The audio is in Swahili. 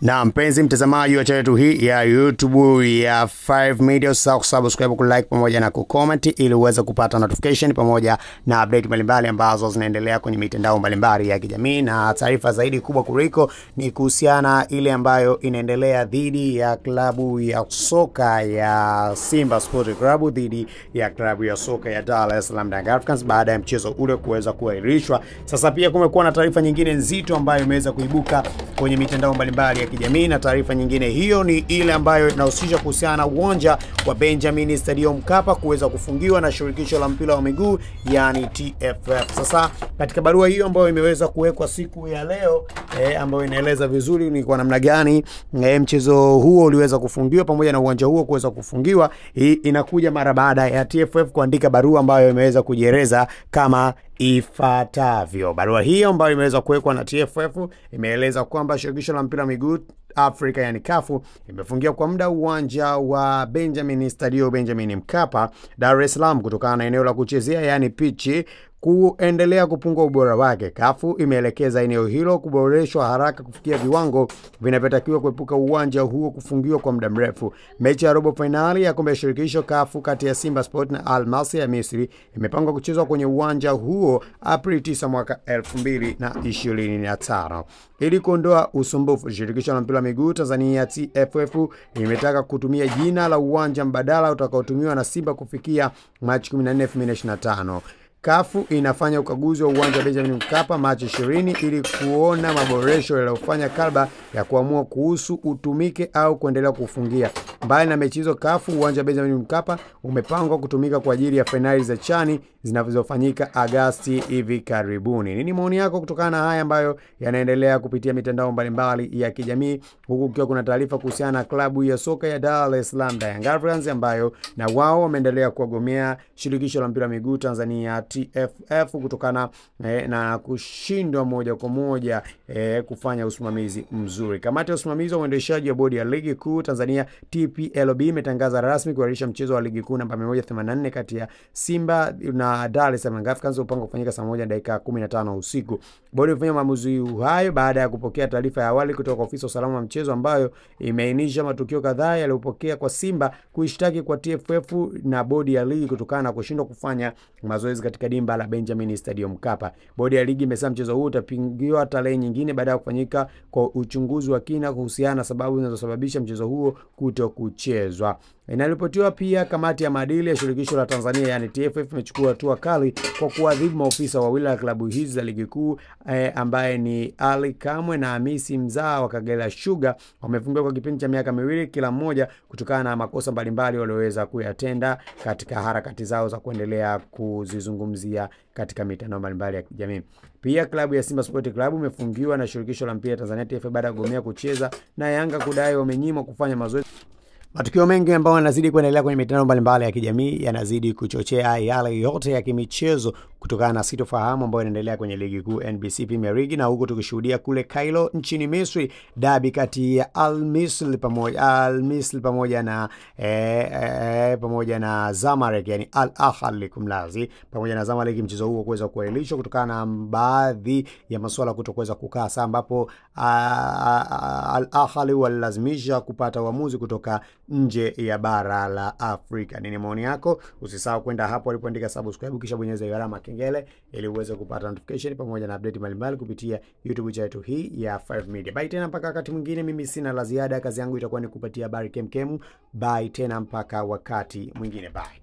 Na mpenzi mtazamaji wa channel hii ya YouTube ya 5 Media, usisahau kusubscribe, kulike pamoja na kucomment ili uweze kupata notification pamoja na update mbalimbali ambazo zinaendelea kwenye mitandao mbalimbali ya kijamii. Na taarifa zaidi kubwa kuliko ni kuhusiana ile ambayo inaendelea dhidi ya klabu ya soka ya Simba Sport Club dhidi ya klabu ya soka ya Dar es Salaam Young Africans baada ya mchezo ule kuweza kuahirishwa. Sasa pia kumekuwa na taarifa nyingine nzito ambayo imeweza kuibuka kwenye mitandao mbalimbali ya kijamii, na taarifa nyingine hiyo ni ile ambayo inahusisha kuhusiana na uwanja wa Benjamin Stadium Mkapa kuweza kufungiwa na shirikisho la mpira wa miguu yani TFF. Sasa katika barua hiyo ambayo imeweza kuwekwa siku ya leo ambayo inaeleza vizuri ni kwa namna gani mchezo huo uliweza kufungiwa pamoja na uwanja huo kuweza kufungiwa. Hii inakuja mara baada ya TFF kuandika barua ambayo imeweza kujieleza kama ifuatavyo. Barua hiyo ambayo imeweza kuwekwa na TFF imeeleza kwamba shirikisho la mpira wa miguu Afrika yani CAF imefungia kwa muda uwanja wa Benjamin Stadium Benjamin Mkapa Dar es Salaam kutokana na eneo la kuchezea yani pitch kuendelea kupungua ubora wake. CAF imeelekeza eneo hilo kuboreshwa haraka kufikia viwango vinavyotakiwa kuepuka uwanja huo kufungiwa kwa muda mrefu. Mechi ya robo finali ya kombe la shirikisho CAF kati ya Simba Sport na Al Masry ya Misri imepangwa kuchezwa kwenye uwanja huo Aprili 9 mwaka 2025. Ili kuondoa usumbufu, shirikisho la mpira wa miguu Tanzania TFF imetaka kutumia jina la uwanja mbadala utakaotumiwa na Simba kufikia Machi 14, 2025. CAF inafanya ukaguzi wa uwanja wa Benjamin Mkapa Machi 20 ili kuona maboresho yaliyofanya kabla ya kuamua kuhusu utumike au kuendelea kufungia. Mbali na mechi hizo, CAF uwanja wa Benjamin Mkapa umepangwa kutumika kwa ajili ya finali za chani zinazofanyika Agosti hivi karibuni. Nini maoni yako kutokana na haya ambayo yanaendelea kupitia mitandao mbalimbali ya kijamii, huku ukiwa kuna taarifa kuhusiana na klabu ya soka ya Dar es Salaam Young Africans ambayo na wao wameendelea kuagomea shirikisho la mpira wa miguu Tanzania TFF kutokana na kushindwa moja kwa moja kufanya usimamizi mzuri. Kamati ya usimamizi wa uendeshaji wa bodi ya ligi kuu Tanzania TPLB imetangaza rasmi kuahirisha mchezo wa ligi kuu namba 184 kati ya Simba na Dar es Salaam Young Africans upangwa kufanyika saa 1:15 usiku. Bodi imefanya maamuzi hayo baada ya kupokea taarifa ya awali kutoka kwa ofisi ya usalama wa mchezo ambayo imeainisha matukio kadhaa yaliyopokea kwa Simba kuishtaki kwa TFF na bodi ya ligi kutokana na kushindwa kufanya mazoezi katika dimba la Benjamin Stadium Mkapa. Bodi ya ligi imesema mchezo huu utapingiwa tarehe nyingine baada ya kufanyika kwa uchunguzi wa kina kuhusiana na sababu zinazosababisha mchezo huo kutokuchezwa. Inaripotiwa pia kamati ya maadili ya shirikisho la Tanzania yani TFF imechukua hatua kali kwa kuadhibu maofisa wawili wa klabu hizi za ligi kuu ambaye ni Ali Kamwe na Hamisi Mzaa wa Kagera Sugar. Wamefungiwa kwa kipindi cha miaka 2 kila mmoja kutokana na makosa mbalimbali walioweza kuyatenda katika harakati zao za kuendelea kuzizungumzia katika mitandao mbalimbali ya kijamii. Pia klabu ya Simba Sport Club imefungiwa na shirikisho la mpira Tanzania TFF baada ya kugomea kucheza na Yanga kudai wamenyimwa kufanya mazoezi. Matukio mengi ambayo yanazidi kuendelea kwenye mitandao mbalimbali ya kijamii yanazidi kuchochea yale yote ya kimichezo kutokana na sitofahamu ambayo inaendelea kwenye ligi kuu NBC Premier League, na huko tukishuhudia kule Cairo nchini Misri dabi kati ya Al Misri pamoja na Zamalek yani Al Ahly kumlazi pamoja na Zamalek, mchezo huo kuweza kuahirishwa kutokana na baadhi ya masuala kutokuweza kukaa sawa, ambapo Al Ahly walilazimisha kupata uamuzi kutoka nje ya bara la Afrika. Nini maoni yako? Usisahau kwenda hapo alipoandika subscribe kisha bonyeza hiyo alama kengele ili uweze kupata notification pamoja na update mbalimbali kupitia YouTube channel hii ya 5 Media. Bye tena mpaka wakati mwingine, mimi sina la ziada, kazi yangu itakuwa ni kupatia habari kemkem. Bye tena mpaka wakati mwingine, bye.